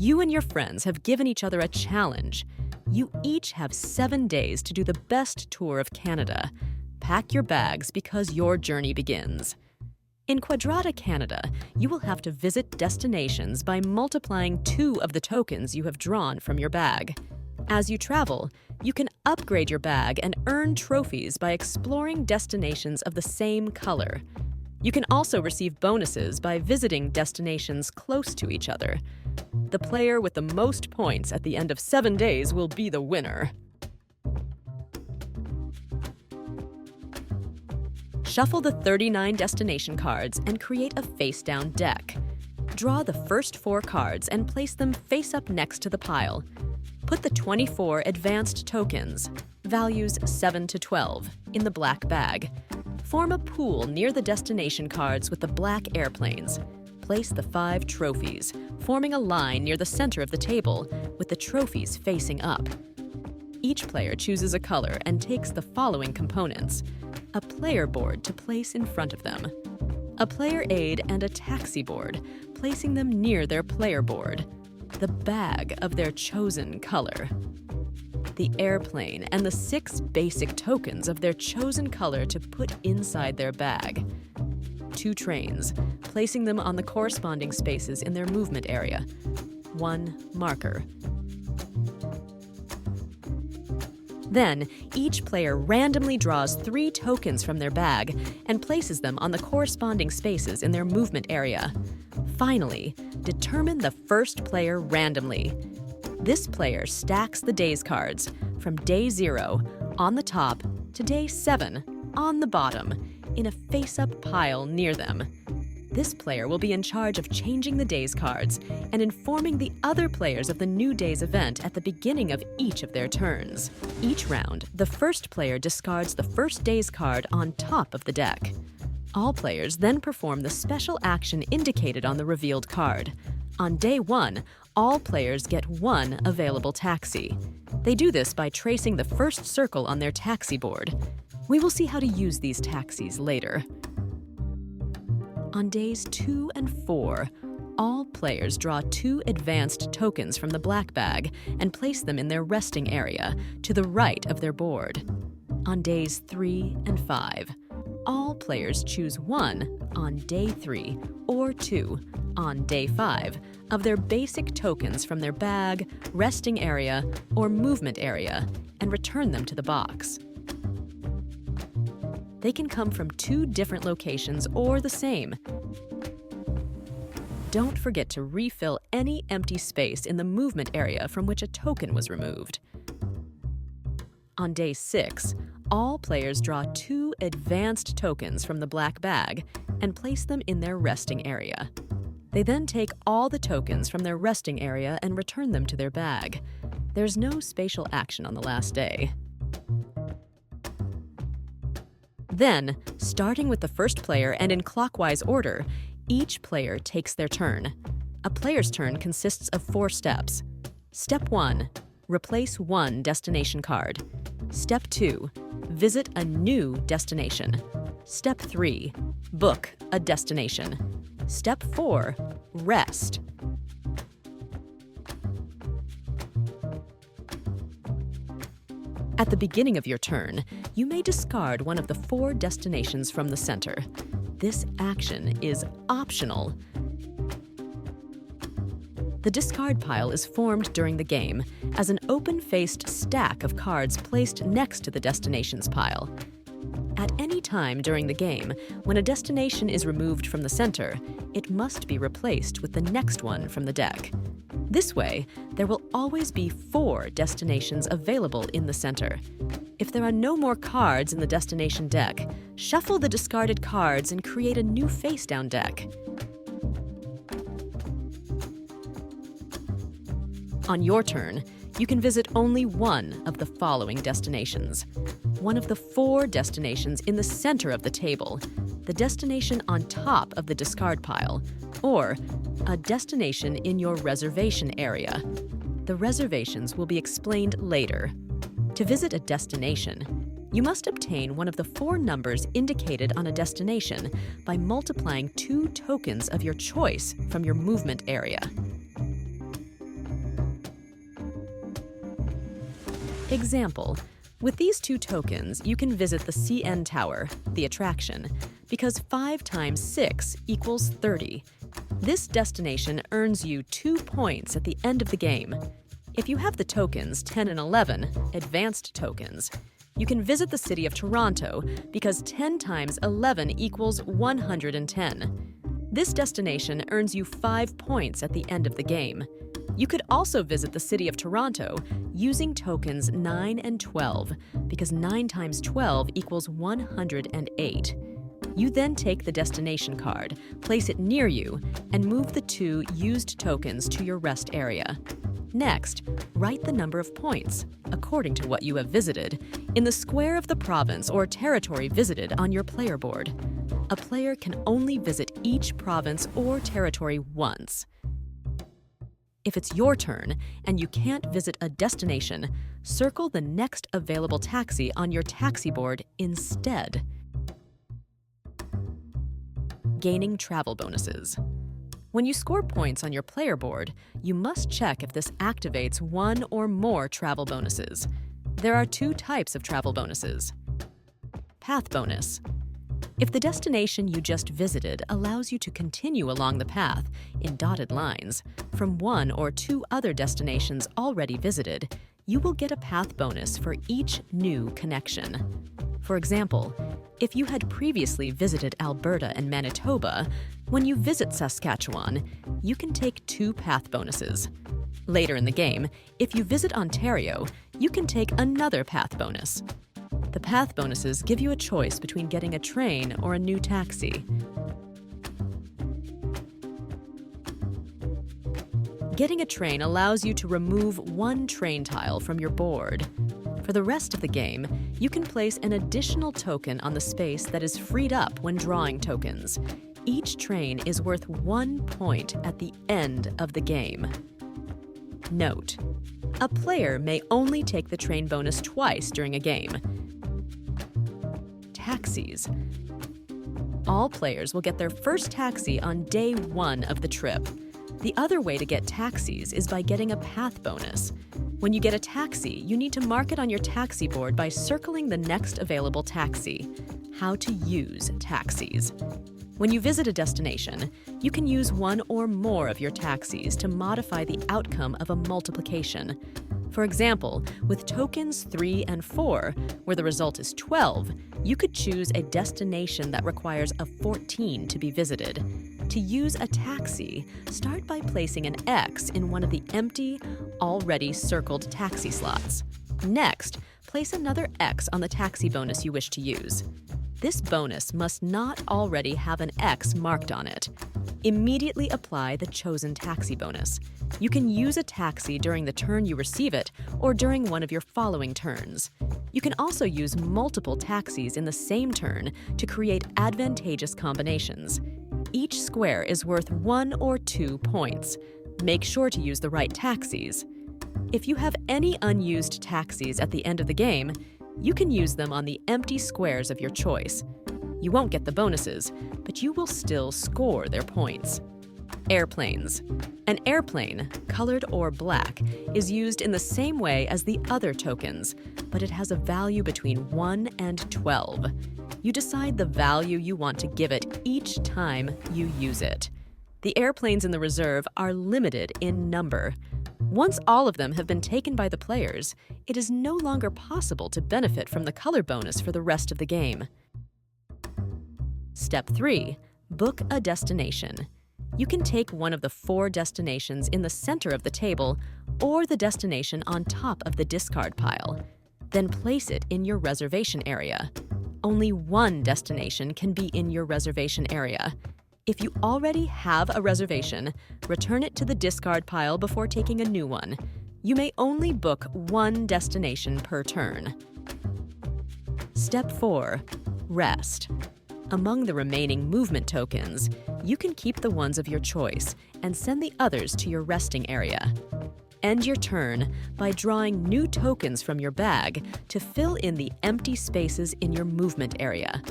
You and your friends have given each other a challenge. You each have 7 days to do the best tour of Canada. Pack your bags because your journey begins. In Quadrata Canada, you will have to visit destinations by multiplying 2 of the tokens you have drawn from your bag. As you travel, you can upgrade your bag and earn trophies by exploring destinations of the same color. You can also receive bonuses by visiting destinations close to each other. The player with the most points at the end of 7 days will be the winner. Shuffle the 39 destination cards and create a face-down deck. Draw the first 4 cards and place them face-up next to the pile. Put the 24 advanced tokens, values 7 to 12, in the black bag. Form a pool near the destination cards with the black airplanes. Place the 5 trophies, forming a line near the center of the table, with the trophies facing up. Each player chooses a color and takes the following components: a player board to place in front of them, a player aid and a taxi board, placing them near their player board, the bag of their chosen color, the airplane and the 6 basic tokens of their chosen color to put inside their bag, 2 trains, placing them on the corresponding spaces in their movement area, 1 marker. Then, each player randomly draws 3 tokens from their bag and places them on the corresponding spaces in their movement area. Finally, determine the first player randomly. This player stacks the days cards from day 0 on the top to day 7 on the bottom in a face-up pile near them. This player will be in charge of changing the days cards and informing the other players of the new day's event at the beginning of each of their turns. Each round, the first player discards the first day's card on top of the deck. All players then perform the special action indicated on the revealed card. On day 1, all players get 1 available taxi. They do this by tracing the first circle on their taxi board. We will see how to use these taxis later. On days 2 and 4, all players draw 2 advanced tokens from the black bag and place them in their resting area to the right of their board. On days 3 and 5, all players choose 1 on day 3 or 2 on day 5 of their basic tokens from their bag, resting area, or movement area and return them to the box. They can come from 2 different locations or the same. Don't forget to refill any empty space in the movement area from which a token was removed. On day 6, all players draw 2 advanced tokens from the black bag and place them in their resting area. They then take all the tokens from their resting area and return them to their bag. There's no spatial action on the last day. Then, starting with the first player and in clockwise order, each player takes their turn. A player's turn consists of 4 steps. Step 1, replace 1 destination card. Step 2, visit a new destination. Step 3, book a destination. Step 4, rest. At the beginning of your turn, you may discard one of the 4 destinations from the center. This action is optional. The discard pile is formed during the game as an open-faced stack of cards placed next to the destinations pile. At any time during the game, when a destination is removed from the center, it must be replaced with the next one from the deck. This way, there will always be 4 destinations available in the center. If there are no more cards in the destination deck, shuffle the discarded cards and create a new face-down deck. On your turn, you can visit only one of the following destinations. One of the 4 destinations in the center of the table, the destination on top of the discard pile, or a destination in your reservation area. The reservations will be explained later. To visit a destination, you must obtain one of the 4 numbers indicated on a destination by multiplying 2 tokens of your choice from your movement area. Example: with these 2 tokens, you can visit the CN Tower, the attraction, because 5 times 6 equals 30. This destination earns you 2 points at the end of the game. If you have the tokens 10 and 11, advanced tokens, you can visit the city of Toronto because 10 times 11 equals 110. This destination earns you 5 points at the end of the game. You could also visit the city of Toronto using tokens 9 and 12 because 9 times 12 equals 108. You then take the destination card, place it near you, and move the 2 used tokens to your rest area. Next, write the number of points, according to what you have visited, in the square of the province or territory visited on your player board. A player can only visit each province or territory once. If it's your turn and you can't visit a destination, circle the next available taxi on your taxi board instead. Gaining travel bonuses. When you score points on your player board, you must check if this activates 1 or more travel bonuses. There are 2 types of travel bonuses. Path bonus. If the destination you just visited allows you to continue along the path in dotted lines from 1 or 2 other destinations already visited, you will get a path bonus for each new connection. For example, if you had previously visited Alberta and Manitoba, when you visit Saskatchewan, you can take 2 path bonuses. Later in the game, if you visit Ontario, you can take another path bonus. The path bonuses give you a choice between getting a train or a new taxi. Getting a train allows you to remove 1 train tile from your board. For the rest of the game, you can place an additional token on the space that is freed up when drawing tokens. Each train is worth 1 point at the end of the game. Note: a player may only take the train bonus twice during a game. Taxis. All players will get their first taxi on day 1 of the trip. The other way to get taxis is by getting a path bonus. When you get a taxi, you need to mark it on your taxi board by circling the next available taxi. How to use taxis. When you visit a destination, you can use 1 or more of your taxis to modify the outcome of a multiplication. For example, with tokens 3 and 4, where the result is 12, you could choose a destination that requires a 14 to be visited. To use a taxi, start by placing an X in one of the empty, already circled taxi slots. Next, place another X on the taxi bonus you wish to use. This bonus must not already have an X marked on it. Immediately apply the chosen taxi bonus. You can use a taxi during the turn you receive it or during one of your following turns. You can also use multiple taxis in the same turn to create advantageous combinations. Each square is worth 1 or 2 points. Make sure to use the right taxis. If you have any unused taxis at the end of the game, you can use them on the empty squares of your choice. You won't get the bonuses, but you will still score their points. Airplanes. An airplane, colored or black, is used in the same way as the other tokens, but it has a value between 1 and 12. You decide the value you want to give it each time you use it. The airplanes in the reserve are limited in number. Once all of them have been taken by the players, it is no longer possible to benefit from the color bonus for the rest of the game. Step 3. Book a destination. You can take one of the 4 destinations in the center of the table or the destination on top of the discard pile. Then place it in your reservation area. Only 1 destination can be in your reservation area. If you already have a reservation, return it to the discard pile before taking a new one. You may only book 1 destination per turn. Step 4. Rest. Among the remaining movement tokens, you can keep the ones of your choice and send the others to your resting area. End your turn by drawing new tokens from your bag to fill in the empty spaces in your movement area.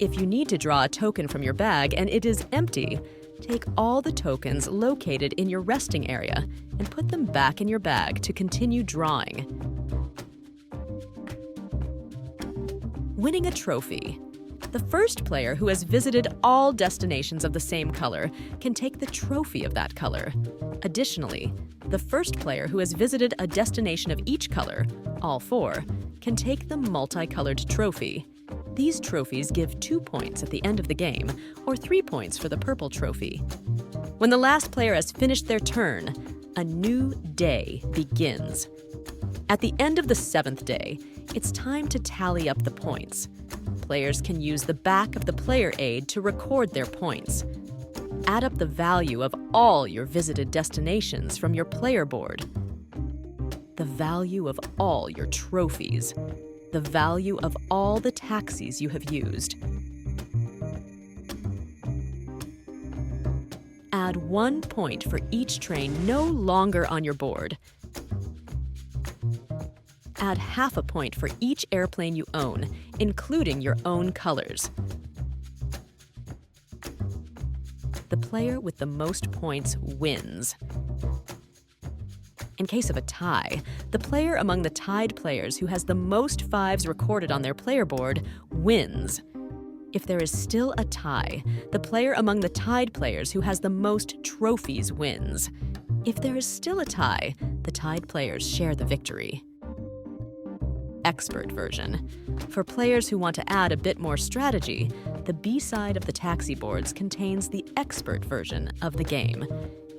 If you need to draw a token from your bag and it is empty, take all the tokens located in your resting area and put them back in your bag to continue drawing. Winning a trophy. The first player who has visited all destinations of the same color can take the trophy of that color. Additionally, the first player who has visited a destination of each color, all 4, can take the multicolored trophy. These trophies give 2 points at the end of the game, or 3 points for the purple trophy. When the last player has finished their turn, a new day begins. At the end of the 7th day, it's time to tally up the points. Players can use the back of the player aid to record their points. Add up the value of all your visited destinations from your player board. The value of all your trophies. The value of all the taxis you have used. Add 1 point for each train no longer on your board. Add half a point for each airplane you own, including your own colors. The player with the most points wins. In case of a tie, the player among the tied players who has the most 5s recorded on their player board wins. If there is still a tie, the player among the tied players who has the most trophies wins. If there is still a tie, the tied players share the victory. Expert version. For players who want to add a bit more strategy, the B-side of the taxi boards contains the expert version of the game.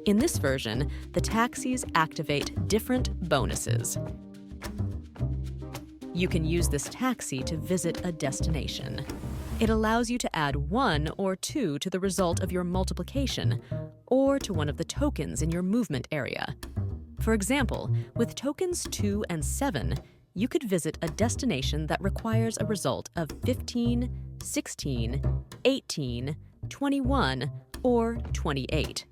In this version, the taxis activate different bonuses. You can use this taxi to visit a destination. It allows you to add 1 or 2 to the result of your multiplication, or to one of the tokens in your movement area. For example, with tokens 2 and 7, you could visit a destination that requires a result of 15, 16, 18, 21, or 28.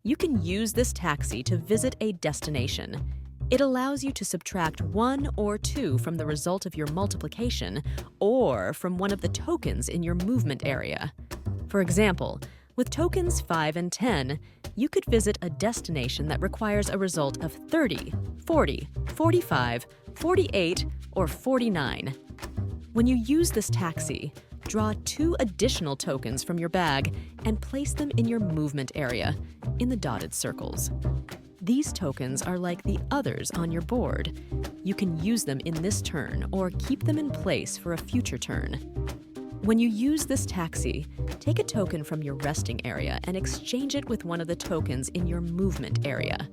You can use this taxi to visit a destination. It allows you to subtract 1 or 2 from the result of your multiplication or from one of the tokens in your movement area. For example, with tokens 5 and 10, you could visit a destination that requires a result of 30, 40, 45, 48, or 49. When you use this taxi, draw 2 additional tokens from your bag and place them in your movement area, in the dotted circles. These tokens are like the others on your board. You can use them in this turn or keep them in place for a future turn. When you use this taxi, take a token from your resting area and exchange it with one of the tokens in your movement area.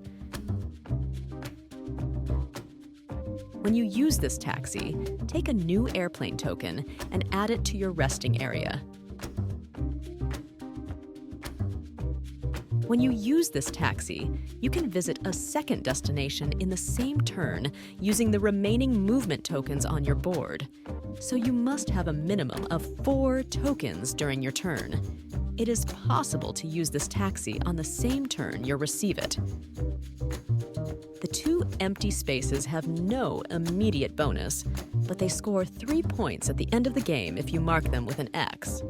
When you use this taxi, take a new airplane token and add it to your resting area. When you use this taxi, you can visit a second destination in the same turn using the remaining movement tokens on your board. So you must have a minimum of 4 tokens during your turn. It is possible to use this taxi on the same turn you receive it. The 2 empty spaces have no immediate bonus, but they score 3 points at the end of the game if you mark them with an X.